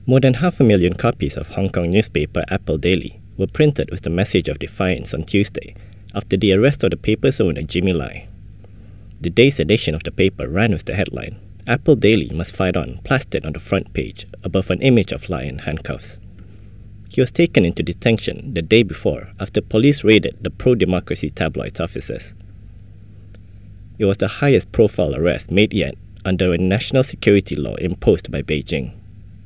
More than 500,000 copies of Hong Kong newspaper Apple Daily were printed with the message of defiance on Tuesday after the arrest of the paper's owner Jimmy Lai. The day's edition of the paper ran with the headline, "Apple Daily must fight on," plastered on the front page above an image of Lai in handcuffs. He was taken into detention the day before after police raided the pro-democracy tabloid's offices. It was the highest profile arrest made yet under a national security law imposed by Beijing.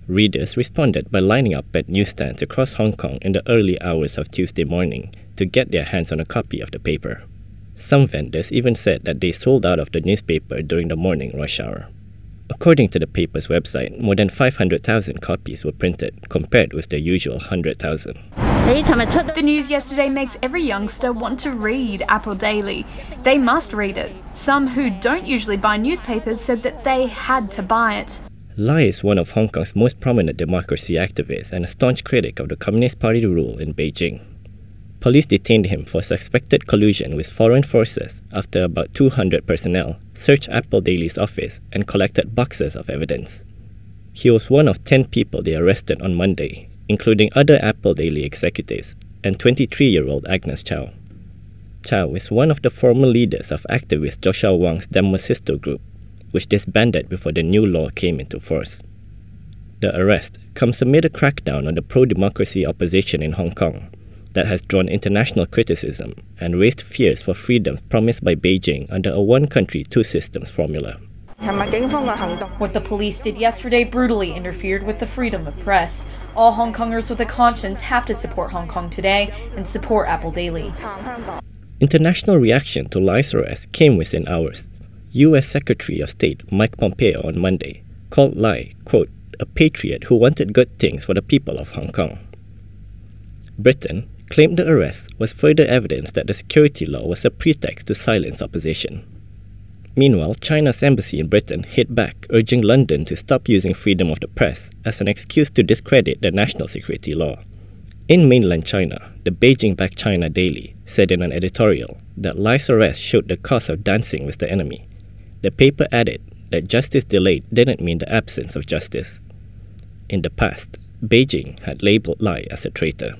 Readers responded by lining up at newsstands across Hong Kong in the early hours of Tuesday morning to get their hands on a copy of the paper. Some vendors even said that they sold out of the newspaper during the morning rush hour. According to the paper's website, more than 500,000 copies were printed, compared with the usual 100,000. The news yesterday makes every youngster want to read Apple Daily. They must read it. Some who don't usually buy newspapers said that they had to buy it. Lai is one of Hong Kong's most prominent democracy activists and a staunch critic of the Communist Party rule in Beijing. Police detained him for suspected collusion with foreign forces after about 200 personnel searched Apple Daily's office and collected boxes of evidence. He was one of 10 people they arrested on Monday, including other Apple Daily executives and 23-year-old Agnes Chow. Chow is one of the former leaders of activist Joshua Wong's Demosisto group, which disbanded before the new law came into force. The arrest comes amid a crackdown on the pro-democracy opposition in Hong Kong that has drawn international criticism and raised fears for freedoms promised by Beijing under a one-country, two-systems formula. What the police did yesterday brutally interfered with the freedom of press. All Hong Kongers with a conscience have to support Hong Kong today and support Apple Daily. International reaction to Lai's arrest came within hours. U.S. Secretary of State Mike Pompeo on Monday called Lai, quote, "a patriot who wanted good things for the people of Hong Kong." Britain claimed the arrest was further evidence that the security law was a pretext to silence opposition. Meanwhile, China's embassy in Britain hit back, urging London to stop using freedom of the press as an excuse to discredit the national security law. In mainland China, the Beijing-backed China Daily said in an editorial that Lai's arrest showed the cost of dancing with the enemy. The paper added that justice delayed didn't mean the absence of justice. In the past, Beijing had labeled Lai as a traitor.